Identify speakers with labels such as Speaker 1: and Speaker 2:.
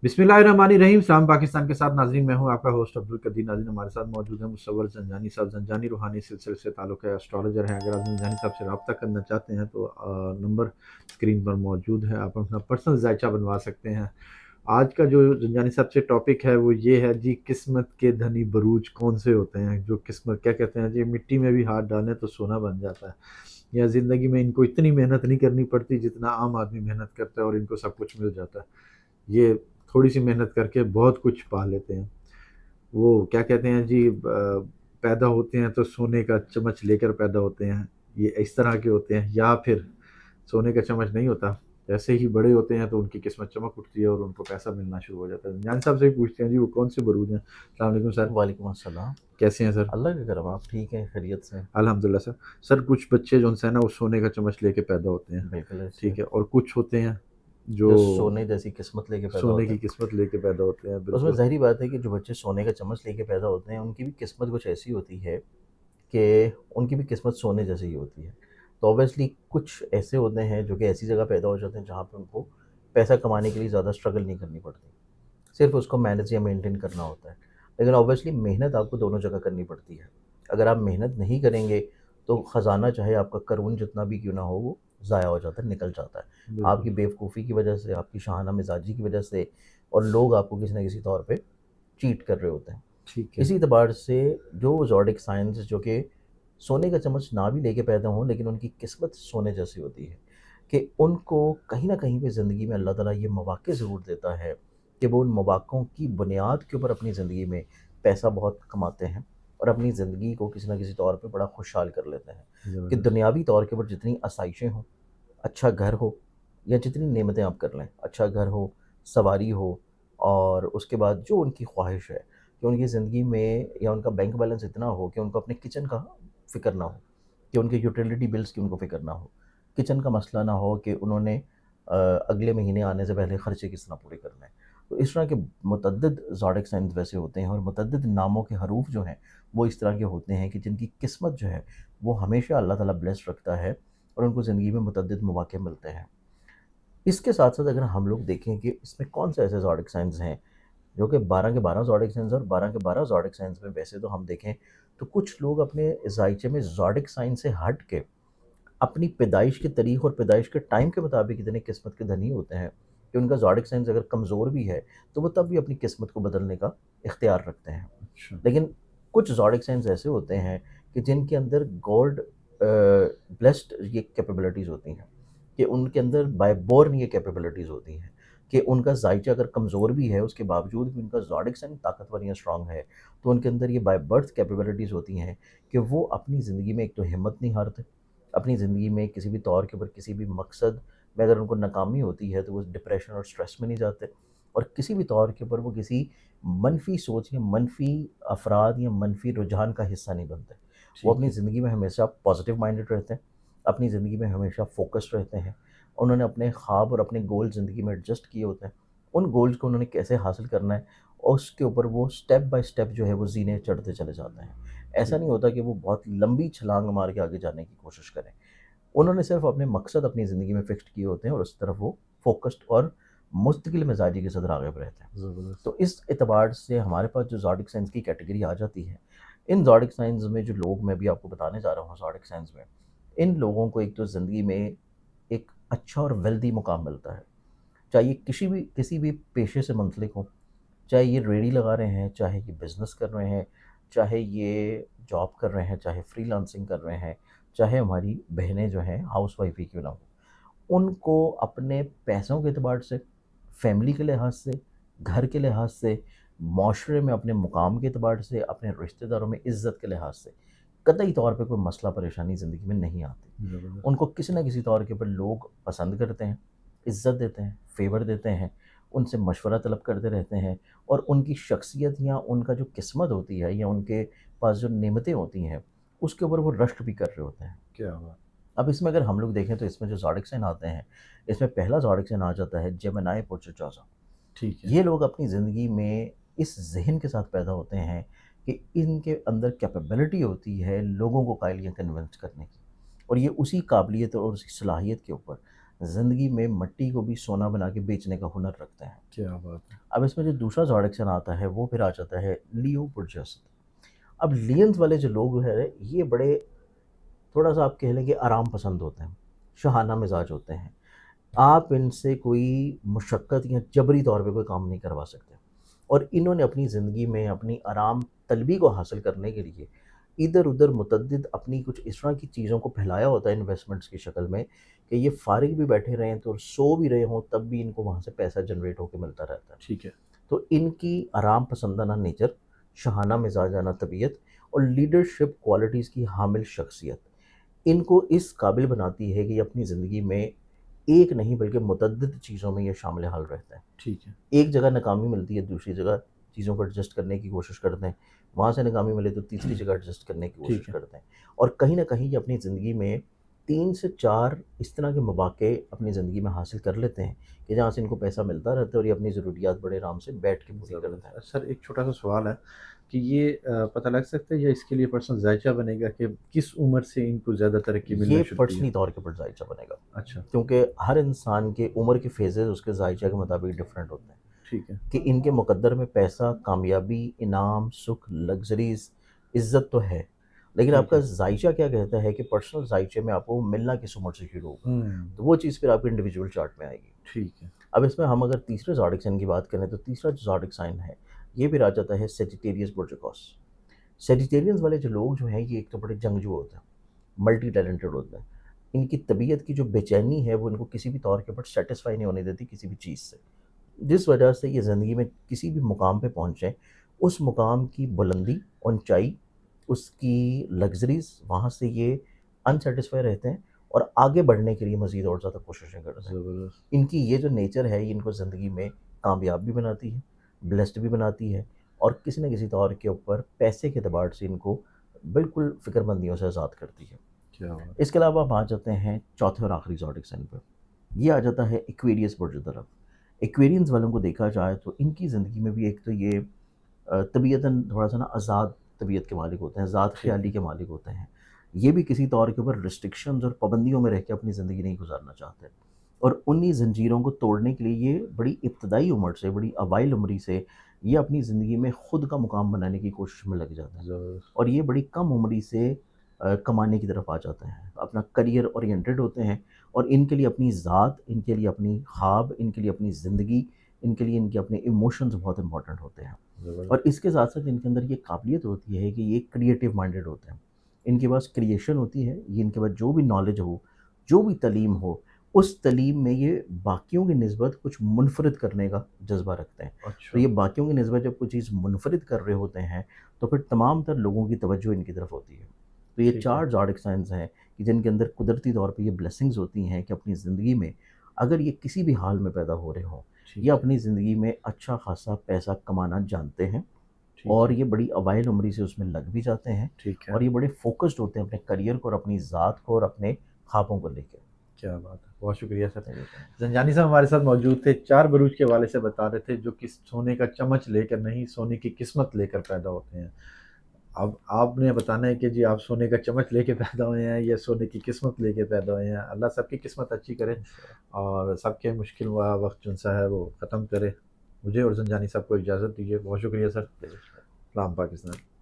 Speaker 1: बिस्मिल्लाहिर्रहमानिर्रहीम। सलाम पाकिस्तान के साथ नाज़रीन, मैं हूं आपका होस्ट अब्दुल कदीर। नाज़रीन, हमारे साथ मौजूद हैं मुसव्वर ज़ंजानी साहब। ज़ंजानी रूहानी सिलसिले से ताल्लुक़ है, एस्ट्रोलॉजर हैं। अगर आप ज़ंजानी साहब से रब्ता करना चाहते हैं तो नंबर स्क्रीन पर मौजूद है, आप अपना पर्सनल जायचा बनवा सकते हैं। आज का जो ज़ंजानी साहब से टॉपिक है वो ये है जी, किस्मत के धनी बरूज कौन से होते हैं जो किस्मत क्या कहते हैं जी, मिट्टी में भी हाथ डालें तो सोना बन जाता है, या ज़िंदगी में इनको इतनी मेहनत नहीं करनी पड़ती जितना आम आदमी मेहनत करता है और इनको सब कुछ मिल जाता है। ये थोड़ी सी मेहनत करके बहुत कुछ पा लेते हैं। वो क्या कहते हैं जी, पैदा होते हैं तो सोने का चम्मच लेकर पैदा होते हैं, ये इस तरह के होते हैं। या फिर सोने का चम्मच नहीं होता, जैसे ही बड़े होते हैं तो उनकी किस्मत चमक उठती है और उनको पैसा मिलना शुरू हो जाता है। जान साहब से भी पूछते हैं जी, वो कौन से बरूज हैं। अस्सलाम वालेकुम सर,
Speaker 2: वालेकुम अस्सलाम।
Speaker 1: कैसे हैं सर?
Speaker 2: अल्लाह का करम, आप ठीक हैं, खैरियत से?
Speaker 1: अल्हम्दुलिल्लाह सर। सर, कुछ बच्चे जो है ना, वो सोने का चम्मच लेके पैदा होते हैं,
Speaker 2: बिल्कुल ऐसे
Speaker 1: ठीक है, और कुछ होते हैं जो
Speaker 2: जो सोने जैसी किस्मत लेके पैदा
Speaker 1: सोने
Speaker 2: होते
Speaker 1: की
Speaker 2: हैं।
Speaker 1: किस्मत लेके पैदा होते हैं,
Speaker 2: उसमें
Speaker 1: बिल्कुल।
Speaker 2: ज़ाहिरी बात है कि जो बच्चे सोने का चम्मच लेके पैदा होते हैं, उनकी भी किस्मत कुछ ऐसी होती है कि उनकी भी किस्मत सोने जैसी ही होती है। तो ऑब्वियसली कुछ ऐसे होते हैं जो कि ऐसी जगह पैदा हो जाते हैं जहाँ पे उनको पैसा कमाने के लिए ज़्यादा स्ट्रगल नहीं करनी पड़ती, सिर्फ़ उसको मैनेज या मेंटेन करना होता है। लेकिन ऑब्वियसली मेहनत आपको दोनों जगह करनी पड़ती है। अगर आप मेहनत नहीं करेंगे तो ख़ज़ाना चाहे आपका करोड़ जितना भी क्यों ना हो, वो ज़ाया हो जाता है, निकल जाता है।
Speaker 1: बिल्कुल।
Speaker 2: आपकी बेवकूफ़ी की वजह से, आपकी शाहाना मिज़ाजी की वजह से, और लोग आपको किसी न किसी तौर पे चीट कर रहे होते हैं।
Speaker 1: ठीक है।
Speaker 2: इसी एतबार से जो ज़ोडिक साइंस जो कि सोने का चम्मच ना भी लेके पैदा हों, लेकिन उनकी किस्मत सोने जैसी होती है कि उनको कहीं न कहीं पे ज़िंदगी में अल्लाह ताला ये मौक़े ज़रूर देता है कि वो उन मौक़ों की बुनियाद के ऊपर अपनी ज़िंदगी में पैसा बहुत कमाते हैं और अपनी ज़िंदगी को किसी न किसी तौर पे बड़ा खुशहाल कर लेते हैं। कि
Speaker 1: ज़बरदस्त।
Speaker 2: दुनियावी तौर के ऊपर जितनी आसाइशें हों, अच्छा घर हो, या जितनी नेमतें आप कर लें, अच्छा घर हो, सवारी हो, और उसके बाद जो उनकी ख्वाहिश है कि उनकी ज़िंदगी में या उनका बैंक बैलेंस इतना हो कि उनको अपने किचन का फ़िक्र ना हो, कि उनके यूटिलिटी बिल्स की उनको फ़िक्र ना हो, किचन का मसला ना हो कि उन्होंने अगले महीने आने से पहले खर्चे किस तरह पूरे करने हैं। तो इस तरह के मुतअद्दिद ज़ोडिक साइन्स वैसे होते हैं, और मुतअद्दिद नामों के हरूफ जो हैं, वो इस तरह के होते हैं कि जिनकी किस्मत जो है, वो हमेशा अल्लाह ताला ब्लेस्ड रखता है और उनको ज़िंदगी में मुतअद्दिद मौक़े मिलते हैं। इसके साथ-साथ अगर हम लोग देखें कि इसमें कौन से ऐसे ज़ोडिक साइन्स हैं जो कि 12 के 12 ज़ोडिक साइन्स, और 12 के 12 ज़ोडिक साइन्स में वैसे तो हम देखें तो कुछ लोग अपने ज़ायचे में ज़ोडिक साइन से हट के अपनी पैदाइश की तारीख और पैदाइश के टाइम के मुताबिक इतने किस्मत के धनी होते हैं कि उनका ज़ोडिक साइन्स अगर कमज़ोर भी है तो वो तब भी अपनी किस्मत को बदलने का इख्तियार रखते हैं।
Speaker 1: अच्छा।
Speaker 2: लेकिन कुछ ज़ोडिक साइन्स ऐसे होते हैं कि जिनके अंदर गॉड ब्लेस्ड ये कैपेबिलिटीज़ होती हैं, कि उनके अंदर बाय बॉर्न ये कैपेबिलिटीज़ होती हैं कि उनका ज़ायचा अगर कमज़ोर भी है, उसके बावजूद भी उनका ज़ोडिक साइन ताकतवर या स्ट्रॉन्ग है, तो उनके अंदर ये बाय बर्थ कैपेबिलिटीज़ होती हैं कि वो अपनी ज़िंदगी में एक तो हिम्मत नहीं हारते, अपनी ज़िंदगी में किसी भी तौर के ऊपर किसी भी मकसद में अगर उनको नाकामी होती है तो वो डिप्रेशन और स्ट्रेस में नहीं जाते, और किसी भी तौर के ऊपर वो किसी मनफ़ी सोच या मनफ़ी अफ़राद या मनफ़ी रुझान का हिस्सा नहीं बनते। वो
Speaker 1: ठीक
Speaker 2: अपनी
Speaker 1: है।
Speaker 2: ज़िंदगी में हमेशा पॉज़िटिव माइंडेड रहते हैं, अपनी ज़िंदगी में हमेशा फ़ोकस्ड रहते हैं। उन्होंने अपने ख़्वाब और अपने गोल ज़िंदगी में एडजस्ट किए होते हैं। उन गोल्स को उन्होंने कैसे हासिल करना है, और उसके ऊपर वो स्टेप बाय स्टेप जो है वो ज़ीने चढ़ते चले जाते हैं। ऐसा
Speaker 1: ठीक
Speaker 2: नहीं
Speaker 1: है।
Speaker 2: होता कि वो बहुत लंबी छलांग मार के आगे जाने की कोशिश करें। उन्होंने सिर्फ़ अपने मकसद अपनी ज़िंदगी में फ़िक्स्ड किए होते हैं और उस तरफ वो फ़ोकस्ड और मुस्तकिल मिज़ाजी के साथ राग़िब रहते हैं।
Speaker 1: ज़बरदस्त।
Speaker 2: तो इस एतबार से हमारे पास जो ज़ोडिक साइन्स की कैटेगरी आ जाती है, इन ज़ोडिक साइन्स में जो लोग मैं भी आपको बताने जा रहा हूँ ज़ोडिक साइन्स में, इन लोगों को एक तो ज़िंदगी में एक अच्छा और वेल्दी मुकाम मिलता है। चाहे ये किसी भी पेशे से मुंसलिक हों, चाहे ये रेहड़ी लगा रहे हैं, चाहे ये बिज़नेस कर रहे हैं, चाहे ये जॉब कर रहे हैं, चाहे फ्रीलांसिंग कर रहे हैं, चाहे हमारी बहनें जो हैं हाउसवाइफ़ ही क्यों ना हो। उनको अपने पैसों के एतबार से, फैमिली के लिहाज से, घर के लिहाज से, माशरे में अपने मुकाम के एतबार से, अपने रिश्तेदारों में इज़्ज़त के लिहाज से, कतई तौर पे कोई मसला परेशानी ज़िंदगी में नहीं आती।
Speaker 1: ज़बरदस्त।
Speaker 2: उनको किसी न किसी तौर के ऊपर लोग पसंद करते हैं, इज़्ज़त देते हैं, फ़ेवर देते हैं, उनसे मशवरा तलब करते रहते हैं, और उनकी शख्सियत या उनका जो किस्मत होती है या उनके पास जो नेमतें होती हैं, उसके ऊपर वो रश्क भी कर रहे होते हैं।
Speaker 1: क्या बात।
Speaker 2: अब इसमें अगर हम लोग देखें तो इसमें जो ज़ोडिक साइन आते हैं, इसमें पहला ज़ोडिक साइन आ जाता है जेमिनी पोर्टुगाज़ा।
Speaker 1: ठीक है।
Speaker 2: ये लोग अपनी ज़िंदगी में इस ज़हन के साथ पैदा होते हैं कि इनके अंदर कैपेबिलिटी होती है लोगों को कायल या कन्विंस करने की, और ये उसी काबिलियत और उसी सलाहियत के ऊपर زندگی میں مٹی کو بھی سونا بنا کے بیچنے کا ہنر رکھتے ہیں۔
Speaker 1: کیا بات ہے!
Speaker 2: اب اس میں جو دوسرا زوڈک سائن آتا ہے وہ پھر آ جاتا ہے لیو برجس۔ اب لینز والے جو لوگ ہیں یہ بڑے تھوڑا سا آپ کہہ لیں کہ آرام پسند ہوتے ہیں، شاہانہ مزاج ہوتے ہیں۔ آپ ان سے کوئی مشقت یا جبری طور پہ کوئی کام نہیں کروا سکتے، اور انہوں نے اپنی زندگی میں اپنی آرام طلبی کو حاصل کرنے کے لیے ادھر ادھر متعدد اپنی کچھ اس طرح کی چیزوں کو پھیلایا ہوتا ہے انویسٹمنٹس کی شکل میں، کہ یہ فارغ بھی بیٹھے رہیں تو سو بھی رہے ہوں تب بھی ان کو وہاں سے پیسہ جنریٹ ہو کے ملتا رہتا ہے۔
Speaker 1: ٹھیک ہے۔
Speaker 2: تو ان کی آرام پسندانہ نیچر، شاہانہ مزاجانہ طبیعت اور لیڈرشپ کوالٹیز کی حامل شخصیت ان کو اس قابل بناتی ہے کہ یہ اپنی زندگی میں ایک نہیں بلکہ متعدد چیزوں میں یہ شامل حال رہتے ہیں۔
Speaker 1: ٹھیک ہے۔
Speaker 2: ایک جگہ ناکامی ملتی ہے دوسری جگہ چیزوں کو ایڈجسٹ کرنے کی کوشش کرتے ہیں، وہاں سے ناکامی ملے تو تیسری جگہ ایڈجسٹ کرنے کی
Speaker 1: ٹھیک
Speaker 2: کوشش
Speaker 1: ہے۔
Speaker 2: کرتے ہیں، اور کہیں نہ کہیں یہ اپنی زندگی میں 3 سے 4 اس طرح کے مواقع اپنی زندگی میں حاصل کر لیتے ہیں کہ جہاں سے ان کو پیسہ ملتا رہتا ہے اور یہ اپنی ضروریات بڑے آرام سے بیٹھ کے پوری کرتے ہیں۔
Speaker 1: زبردست سر، ایک چھوٹا سا سوال ہے کہ یہ پتہ لگ سکتا ہے یا اس کے لیے پرسنل ذائچہ بنے گا کہ کس عمر سے ان کو زیادہ ترقی ملنا
Speaker 2: یہ
Speaker 1: شروع ہوئی ہے؟
Speaker 2: پرسنلی طور کے اوپر ذائچہ بنے گا،
Speaker 1: اچھا۔
Speaker 2: کیونکہ ہر انسان کے عمر کے فیزز اس کے ذائچہ کے مطابق ڈفرینٹ ہوتے ہیں،
Speaker 1: ٹھیک ہے۔
Speaker 2: کہ ان کے مقدر میں پیسہ، کامیابی، انعام، سکھ، لگژریز، عزت تو ہے، لیکن آپ
Speaker 1: ٹھیک
Speaker 2: کا
Speaker 1: ہے۔
Speaker 2: ذائچہ کیا کہتا ہے کہ پرسنل ذائچے میں آپ کو ملنا کس عمر سے شروع ہوگا، تو وہ چیز پھر آپ کے انڈیویجول چارٹ میں آئے گی۔
Speaker 1: ٹھیک ہے۔
Speaker 2: اب اس میں ہم اگر تیسرے زوڈک سائن کی بات کریں تو تیسرا جو زوڈک سائن ہے یہ پھر آ جاتا ہے سیجیٹیریس برجکوس۔ سیجیٹیرینز والے جو لوگ جو ہیں یہ ایک تو بڑے جنگجو ہوتے ہیں، ملٹی ٹیلنٹڈ ہوتے ہیں، ان کی طبیعت کی جو بے چینی ہے وہ ان کو کسی بھی طور کے اوپر سیٹسفائی نہیں ہونے دیتی کسی بھی چیز سے، جس وجہ سے یہ زندگی میں کسی بھی مقام پہ پہنچیں اس مقام کی بلندی، اونچائی، اس کی لگژریز، وہاں سے یہ انسیٹسفائی رہتے ہیں اور آگے بڑھنے کے لیے مزید اور زیادہ کوششیں کرتے ہیں۔
Speaker 1: زبردست۔
Speaker 2: ان کی یہ جو نیچر ہے یہ ان کو زندگی میں کامیاب بھی بناتی ہے، بلیسڈ بھی بناتی ہے، اور کسی نہ کسی طور کے اوپر پیسے کے اعتبار سے ان کو بالکل فکر مندیوں سے آزاد کرتی ہے۔
Speaker 1: کیا بات!
Speaker 2: اس کے علاوہ ہم آ جاتے ہیں چوتھے اور آخری زوڈک سائن پہ، یہ آ جاتا ہے ایکویریس برج کی طرف۔ ایکویرینز والوں کو دیکھا جائے تو ان کی زندگی میں بھی ایک تو یہ طبیعتاً تھوڑا سا نا آزاد طبیعت کے مالک ہوتے ہیں، ذات
Speaker 1: ٹھیک
Speaker 2: خیالی
Speaker 1: ہے۔
Speaker 2: کے مالک ہوتے ہیں، یہ بھی کسی طور کے اوپر ریسٹرکشنز اور پابندیوں میں رہ کے اپنی زندگی نہیں گزارنا چاہتے، اور انہی زنجیروں کو توڑنے کے لیے یہ بڑی ابتدائی عمر سے، بڑی اوائل عمری سے یہ اپنی زندگی میں خود کا مقام بنانے کی کوشش میں لگ جاتے ہیں،
Speaker 1: زبردست۔
Speaker 2: اور یہ بڑی کم عمری سے کمانے کی طرف آ جاتے ہیں، اپنا کریئر اورینٹڈ ہوتے ہیں، اور ان کے لیے اپنی ذات، ان کے لیے اپنی خواب، ان کے لیے اپنی زندگی، ان کے لیے ان کے اپنے ایموشنز بہت امپورٹنٹ ہوتے ہیں، اور
Speaker 1: زبردست۔
Speaker 2: اس کے ساتھ ساتھ ان کے اندر یہ قابلیت ہوتی ہے کہ یہ کریٹیو مائنڈیڈ ہوتے ہیں، ان کے پاس کریشن ہوتی ہے، یہ ان کے پاس جو بھی نالج ہو، جو بھی تعلیم ہو، اس تعلیم میں یہ باقیوں کی نسبت کچھ منفرد کرنے کا جذبہ رکھتے ہیں، تو
Speaker 1: اچھا۔
Speaker 2: یہ باقیوں کی نسبت جب کوئی چیز منفرد کر رہے ہوتے ہیں تو پھر تمام تر لوگوں کی توجہ ان کی طرف ہوتی ہے۔ تو یہ
Speaker 1: ٹھیک ہے۔
Speaker 2: 4 زوڈک سائنز ہیں کہ جن کے اندر قدرتی طور پہ یہ بلیسنگز ہوتی ہیں کہ اپنی زندگی میں اگر یہ کسی بھی حال میں پیدا ہو رہے ہوں،
Speaker 1: ٹھیک
Speaker 2: یہ
Speaker 1: ہے۔
Speaker 2: اپنی زندگی میں اچھا خاصا پیسہ کمانا جانتے ہیں،
Speaker 1: ٹھیک
Speaker 2: اور
Speaker 1: ہے۔
Speaker 2: یہ بڑی اوائل عمری سے اس میں لگ بھی جاتے ہیں،
Speaker 1: ٹھیک ہے۔
Speaker 2: اور یہ بڑے فوکسڈ ہوتے ہیں اپنے کریئر کو اور اپنی ذات کو اور اپنے خوابوں کو لے کے۔
Speaker 1: کیا بات ہے! بہت شکریہ سر۔ زنجانی صاحب ہمارے ساتھ موجود تھے، 4 بروج کے حوالے سے بتا رہے تھے جو سونے کا چمچ لے کر نہیں، سونے کی قسمت لے کر پیدا ہوتے ہیں۔ اب آپ نے بتانا ہے کہ جی آپ سونے کا چمچ لے کے پیدا ہوئے ہیں یا سونے کی قسمت لے کے پیدا ہوئے ہیں۔ اللہ سب کی قسمت اچھی کرے اور سب کے مشکل وقت جو سا ہے وہ ختم کرے۔ مجھے اور زنجانی صاحب کو اجازت دیجیے۔ بہت شکریہ سر۔ سلام پاکستان۔